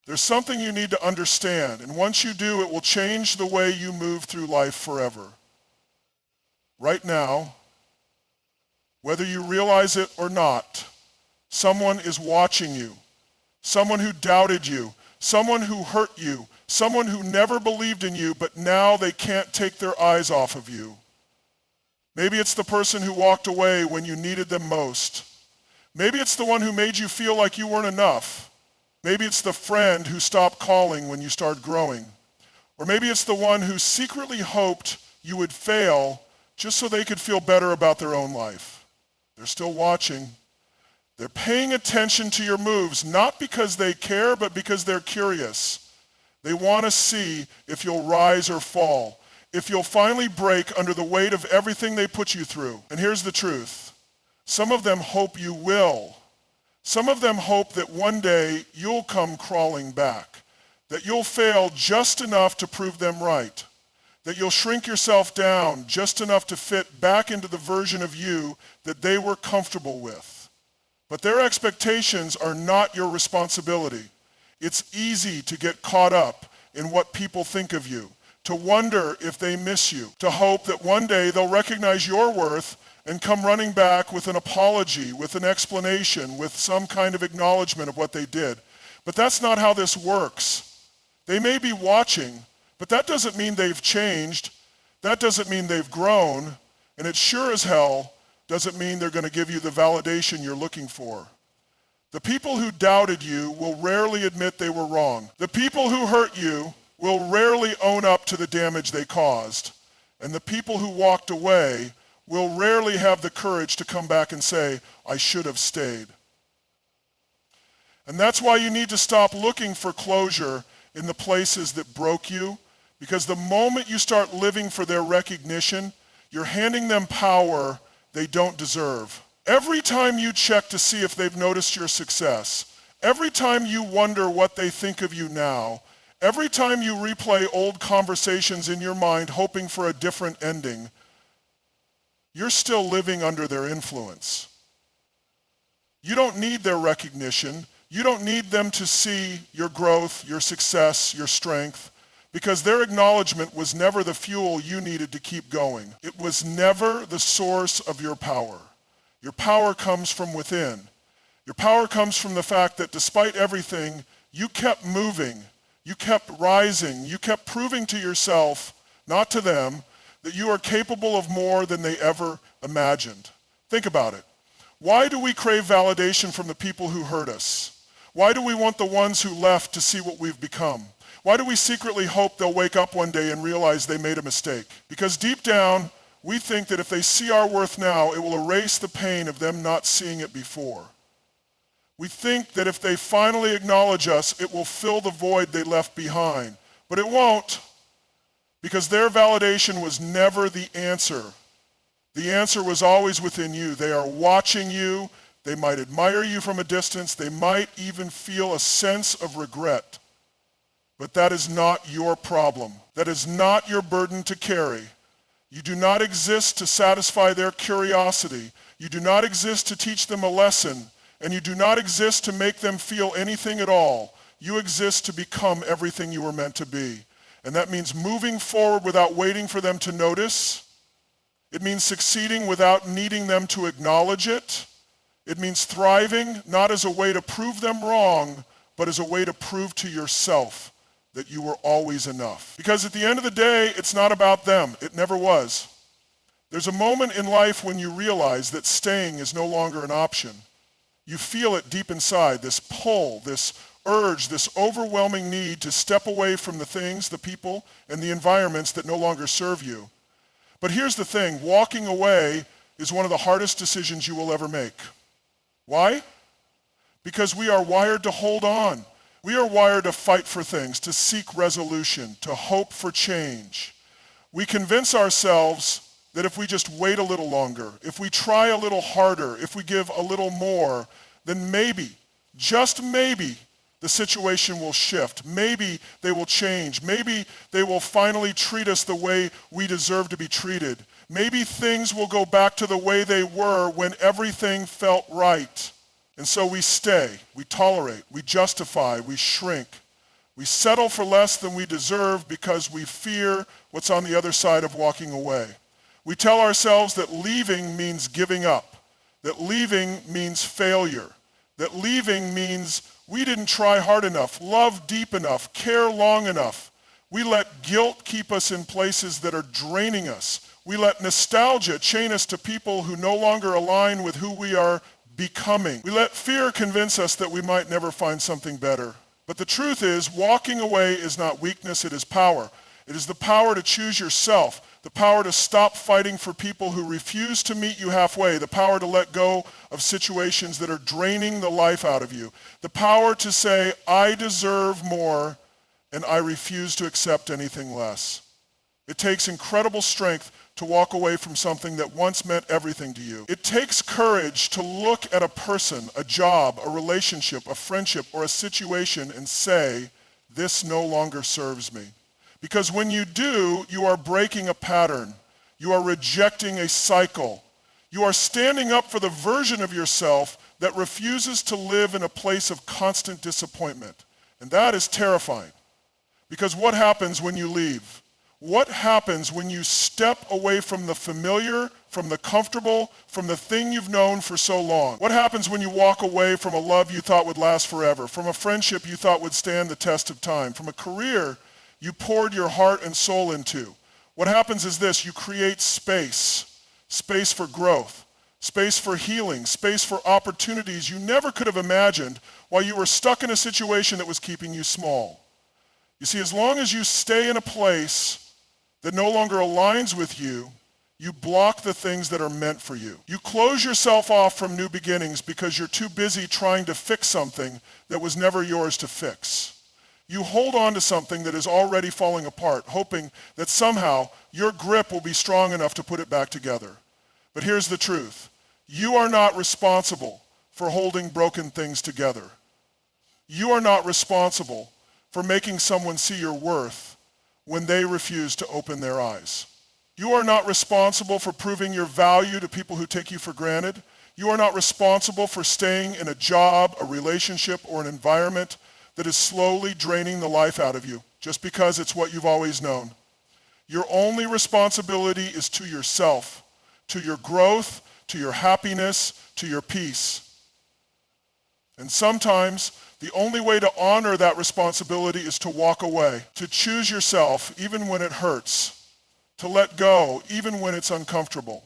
There's something you need to understand, and once you do, it will change the way you move through life forever. Right now, whether you realize it or not, someone is watching you. Someone who doubted you, someone who hurt you, someone who never believed in you, but now they can't take their eyes off of you. Maybe it's the person who walked away when you needed them most. Maybe it's the one who made you feel like you weren't enough. Maybe it's the friend who stopped calling when you started growing. Or maybe it's the one who secretly hoped you would fail just so they could feel better about their own life. They're still watching. They're paying attention to your moves, not because they care, but because they're curious. They want to see if you'll rise or fall, if you'll finally break under the weight of everything they put you through. And here's the truth. Some of them hope you will. Some of them hope that one day you'll come crawling back, that you'll fail just enough to prove them right, that you'll shrink yourself down just enough to fit back into the version of you that they were comfortable with. But their expectations are not your responsibility. It's easy to get caught up in what people think of you, to wonder if they miss you, to hope that one day they'll recognize your worth and come running back with an apology, with an explanation, with some kind of acknowledgement of what they did. But that's not how this works. They may be watching, but that doesn't mean they've changed. That doesn't mean they've grown. And it sure as hell doesn't mean they're going to give you the validation you're looking for. The people who doubted you will rarely admit they were wrong. The people who hurt you will rarely own up to the damage they caused. And the people who walked away will rarely have the courage to come back and say, I should have stayed. And that's why you need to stop looking for closure in the places that broke you, because the moment you start living for their recognition, you're handing them power they don't deserve. Every time you check to see if they've noticed your success, every time you wonder what they think of you now, every time you replay old conversations in your mind hoping for a different ending, you're still living under their influence. You don't need their recognition. You don't need them to see your growth, your success, your strength, because their acknowledgement was never the fuel you needed to keep going. It was never the source of your power. Your power comes from within. Your power comes from the fact that despite everything, you kept moving, you kept rising, you kept proving to yourself, not to them, that you are capable of more than they ever imagined. Think about it. Why do we crave validation from the people who hurt us? Why do we want the ones who left to see what we've become? Why do we secretly hope they'll wake up one day and realize they made a mistake? Because deep down, we think that if they see our worth now, it will erase the pain of them not seeing it before. We think that if they finally acknowledge us, it will fill the void they left behind. But it won't. Because their validation was never the answer. The answer was always within you. They are watching you. They might admire you from a distance. They might even feel a sense of regret. But that is not your problem. That is not your burden to carry. You do not exist to satisfy their curiosity. You do not exist to teach them a lesson. And you do not exist to make them feel anything at all. You exist to become everything you were meant to be. And that means moving forward without waiting for them to notice. It means succeeding without needing them to acknowledge it. It means thriving not as a way to prove them wrong, but as a way to prove to yourself that you were always enough. Because at the end of the day, it's not about them. It never was. There's a moment in life when you realize that staying is no longer an option. You feel it deep inside, this pull, this urge, this overwhelming need to step away from the things, the people, and the environments that no longer serve you. But here's the thing, walking away is one of the hardest decisions you will ever make. Why? Because we are wired to hold on. We are wired to fight for things, to seek resolution, to hope for change. We convince ourselves that if we just wait a little longer, if we try a little harder, if we give a little more, then maybe, just maybe, the situation will shift. Maybe they will change. Maybe they will finally treat us the way we deserve to be treated. Maybe things will go back to the way they were when everything felt right. And so we stay, we tolerate, we justify, we shrink. We settle for less than we deserve because we fear what's on the other side of walking away. We tell ourselves that leaving means giving up, that leaving means failure, that leaving means we didn't try hard enough, love deep enough, care long enough. We let guilt keep us in places that are draining us. We let nostalgia chain us to people who no longer align with who we are becoming. We let fear convince us that we might never find something better. But the truth is, walking away is not weakness, it is power. It is the power to choose yourself, the power to stop fighting for people who refuse to meet you halfway, the power to let go of situations that are draining the life out of you, the power to say, I deserve more and I refuse to accept anything less. It takes incredible strength to walk away from something that once meant everything to you. It takes courage to look at a person, a job, a relationship, a friendship, or a situation and say, this no longer serves me. Because when you do, you are breaking a pattern. You are rejecting a cycle. You are standing up for the version of yourself that refuses to live in a place of constant disappointment. And that is terrifying. Because what happens when you leave? What happens when you step away from the familiar, from the comfortable, from the thing you've known for so long? What happens when you walk away from a love you thought would last forever, from a friendship you thought would stand the test of time, from a career you poured your heart and soul into? What happens is this: you create space, space for growth, space for healing, space for opportunities you never could have imagined while you were stuck in a situation that was keeping you small. You see, as long as you stay in a place that no longer aligns with you, you block the things that are meant for you. You close yourself off from new beginnings because you're too busy trying to fix something that was never yours to fix. You hold on to something that is already falling apart, hoping that somehow your grip will be strong enough to put it back together. But here's the truth. You are not responsible for holding broken things together. You are not responsible for making someone see your worth when they refuse to open their eyes. You are not responsible for proving your value to people who take you for granted. You are not responsible for staying in a job, a relationship, or an environment that is slowly draining the life out of you just because it's what you've always known. Your only responsibility is to yourself, to your growth, to your happiness, to your peace. And sometimes the only way to honor that responsibility is to walk away, to choose yourself even when it hurts, to let go even when it's uncomfortable,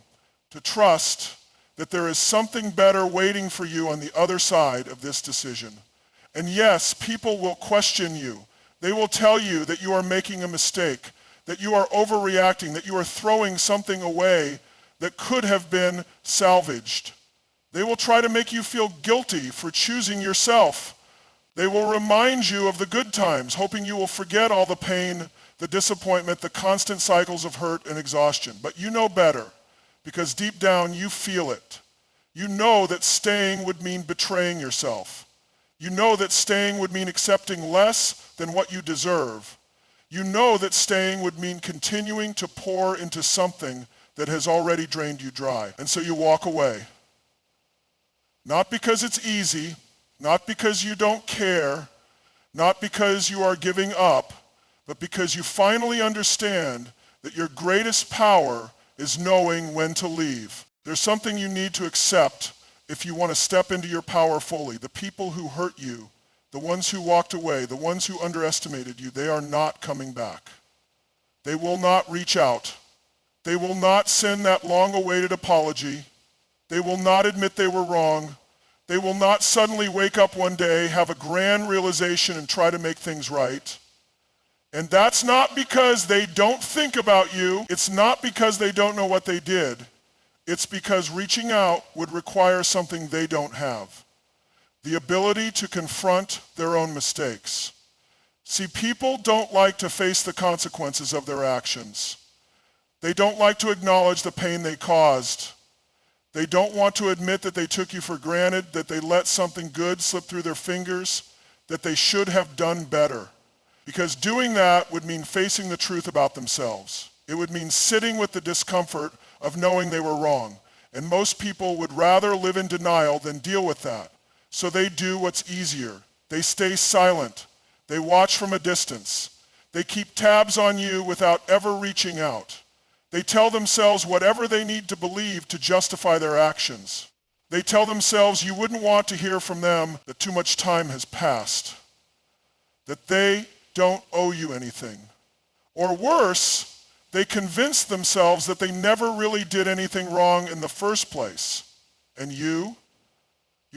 to trust that there is something better waiting for you on the other side of this decision. And yes, people will question you. They will tell you that you are making a mistake, that you are overreacting, that you are throwing something away that could have been salvaged. They will try to make you feel guilty for choosing yourself. They will remind you of the good times, hoping you will forget all the pain, the disappointment, the constant cycles of hurt and exhaustion. But you know better, because deep down you feel it. You know that staying would mean betraying yourself. You know that staying would mean accepting less than what you deserve. You know that staying would mean continuing to pour into something that has already drained you dry. And so you walk away. Not because it's easy, not because you don't care, not because you are giving up, but because you finally understand that your greatest power is knowing when to leave. There's something you need to accept if you want to step into your power fully. The people who hurt you, the ones who walked away, the ones who underestimated you, they are not coming back. They will not reach out. They will not send that long-awaited apology. They will not admit they were wrong. They will not suddenly wake up one day, have a grand realization, and try to make things right. And that's not because they don't think about you. It's not because they don't know what they did. It's because reaching out would require something they don't have: the ability to confront their own mistakes. See, people don't like to face the consequences of their actions. They don't like to acknowledge the pain they caused. They don't want to admit that they took you for granted, that they let something good slip through their fingers, that they should have done better. Because doing that would mean facing the truth about themselves. It would mean sitting with the discomfort of knowing they were wrong. And most people would rather live in denial than deal with that. So they do what's easier. They stay silent. They watch from a distance. They keep tabs on you without ever reaching out. They tell themselves whatever they need to believe to justify their actions. They tell themselves you wouldn't want to hear from them that too much time has passed, that they don't owe you anything. Or worse, they convince themselves that they never really did anything wrong in the first place. And you're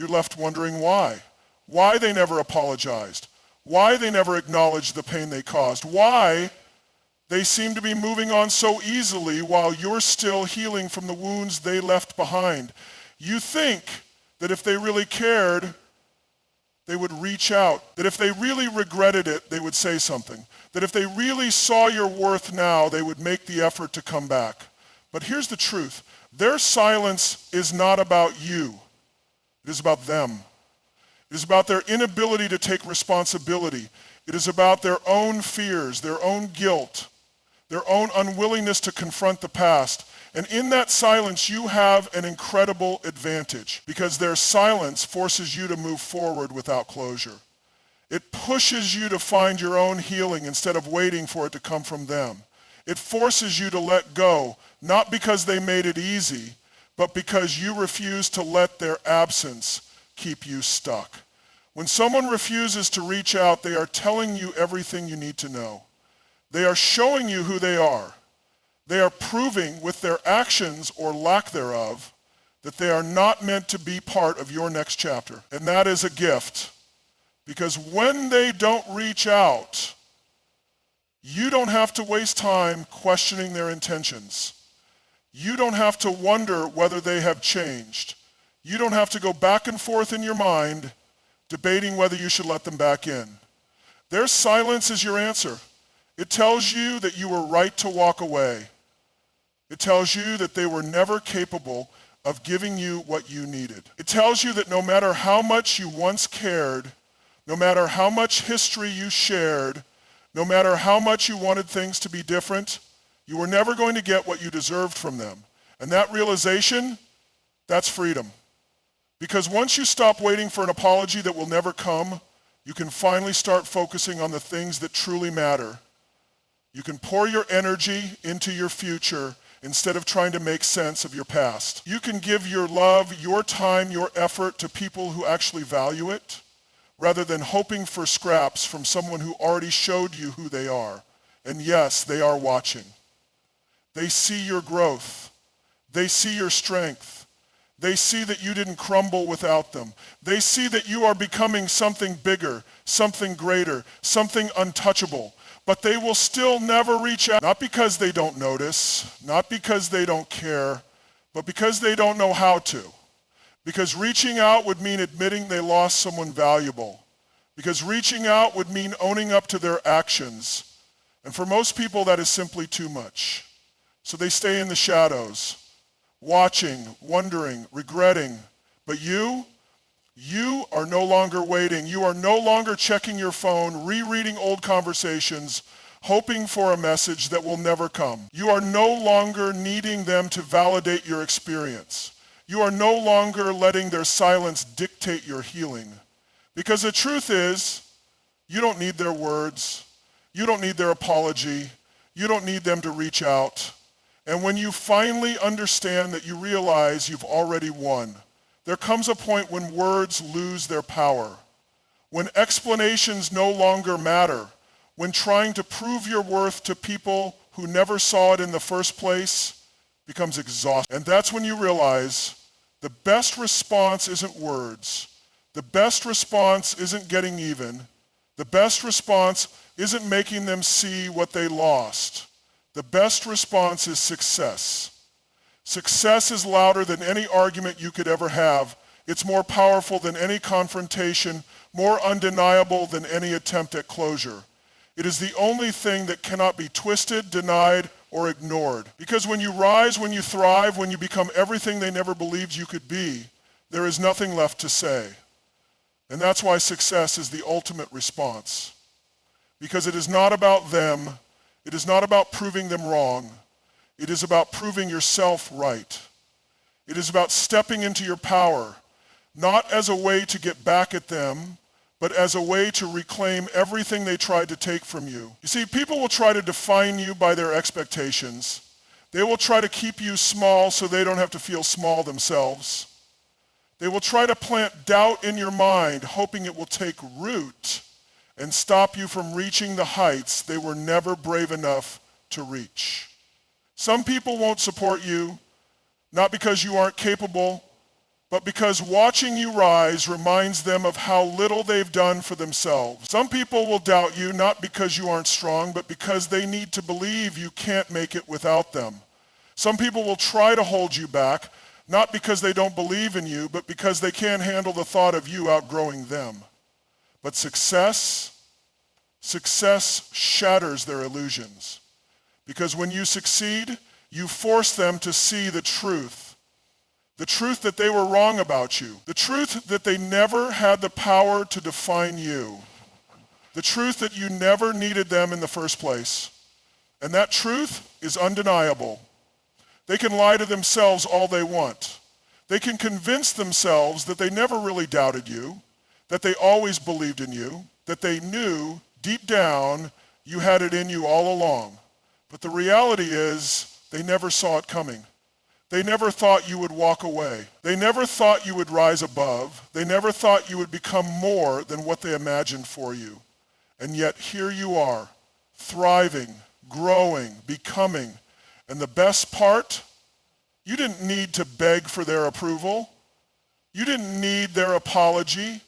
left wondering why. Why they never apologized. Why they never acknowledged the pain they caused. Why they seem to be moving on so easily while you're still healing from the wounds they left behind. You think that if they really cared, they would reach out. That if they really regretted it, they would say something. That if they really saw your worth now, they would make the effort to come back. But here's the truth. Their silence is not about you. It is about them. It is about their inability to take responsibility. It is about their own fears, their own guilt, their own unwillingness to confront the past. And in that silence, you have an incredible advantage because their silence forces you to move forward without closure. It pushes you to find your own healing instead of waiting for it to come from them. It forces you to let go, not because they made it easy, but because you refuse to let their absence keep you stuck. When someone refuses to reach out, they are telling you everything you need to know. They are showing you who they are. They are proving with their actions or lack thereof that they are not meant to be part of your next chapter. And that is a gift. Because when they don't reach out, you don't have to waste time questioning their intentions. You don't have to wonder whether they have changed. You don't have to go back and forth in your mind debating whether you should let them back in. Their silence is your answer. It tells you that you were right to walk away. It tells you that they were never capable of giving you what you needed. It tells you that no matter how much you once cared, no matter how much history you shared, no matter how much you wanted things to be different, you were never going to get what you deserved from them. And that realization, that's freedom. Because once you stop waiting for an apology that will never come, you can finally start focusing on the things that truly matter. You can pour your energy into your future instead of trying to make sense of your past. You can give your love, your time, your effort to people who actually value it, rather than hoping for scraps from someone who already showed you who they are. And yes, they are watching. They see your growth. They see your strength. They see that you didn't crumble without them. They see that you are becoming something bigger, something greater, something untouchable. But they will still never reach out, not because they don't notice, not because they don't care, but because they don't know how to. Because reaching out would mean admitting they lost someone valuable. Because reaching out would mean owning up to their actions. And for most people, that is simply too much. So they stay in the shadows, watching, wondering, regretting. But you are no longer waiting. You are no longer checking your phone, rereading old conversations, hoping for a message that will never come. You are no longer needing them to validate your experience. You are no longer letting their silence dictate your healing. Because the truth is, you don't need their words. You don't need their apology. You don't need them to reach out. And when you finally understand that, you realize you've already won. There comes a point when words lose their power, when explanations no longer matter, when trying to prove your worth to people who never saw it in the first place becomes exhausting. And that's when you realize the best response isn't words. The best response isn't getting even. The best response isn't making them see what they lost. The best response is success. Success is louder than any argument you could ever have. It's more powerful than any confrontation, more undeniable than any attempt at closure. It is the only thing that cannot be twisted, denied, or ignored. Because when you rise, when you thrive, when you become everything they never believed you could be, there is nothing left to say. And that's why success is the ultimate response. Because it is not about them. It is not about proving them wrong. It is about proving yourself right. It is about stepping into your power, not as a way to get back at them, but as a way to reclaim everything they tried to take from you. You see, people will try to define you by their expectations. They will try to keep you small so they don't have to feel small themselves. They will try to plant doubt in your mind, hoping it will take root and stop you from reaching the heights they were never brave enough to reach. Some people won't support you, not because you aren't capable, but because watching you rise reminds them of how little they've done for themselves. Some people will doubt you, not because you aren't strong, but because they need to believe you can't make it without them. Some people will try to hold you back, not because they don't believe in you, but because they can't handle the thought of you outgrowing them. But success shatters their illusions. Because when you succeed, you force them to see the truth that they were wrong about you, the truth that they never had the power to define you, the truth that you never needed them in the first place. And that truth is undeniable. They can lie to themselves all they want. They can convince themselves that they never really doubted you, that they always believed in you, that they knew deep down you had it in you all along. But the reality is they never saw it coming. They never thought you would walk away. They never thought you would rise above. They never thought you would become more than what they imagined for you. And yet here you are, thriving, growing, becoming. And the best part, you didn't need to beg for their approval. You didn't need their apology.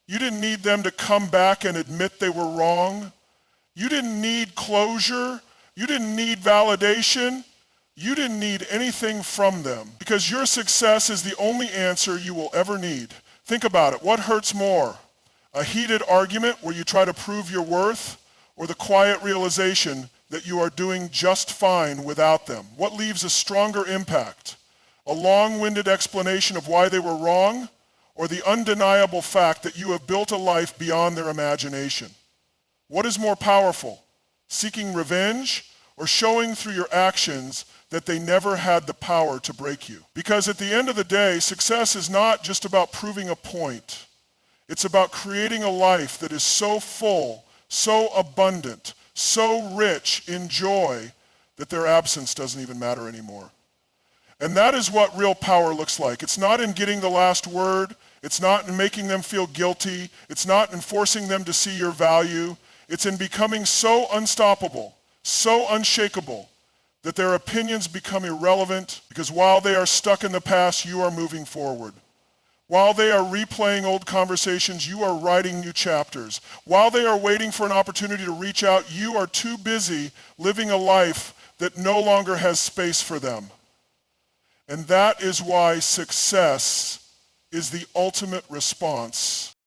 You didn't need them to come back and admit they were wrong. You didn't need closure. You didn't need validation. You didn't need anything from them, because your success is the only answer you will ever need. Think about it. What hurts more? A heated argument where you try to prove your worth, or the quiet realization that you are doing just fine without them? What leaves a stronger impact? A long-winded explanation of why they were wrong, or the undeniable fact that you have built a life beyond their imagination? What is more powerful? Seeking revenge, or showing through your actions that they never had the power to break you? Because at the end of the day, success is not just about proving a point. It's about creating a life that is so full, so abundant, so rich in joy that their absence doesn't even matter anymore. And that is what real power looks like. It's not in getting the last word. It's not in making them feel guilty. It's not in forcing them to see your value. It's in becoming so unstoppable, so unshakable, that their opinions become irrelevant, because while they are stuck in the past, you are moving forward. While they are replaying old conversations, you are writing new chapters. While they are waiting for an opportunity to reach out, you are too busy living a life that no longer has space for them. And that is why success is the ultimate response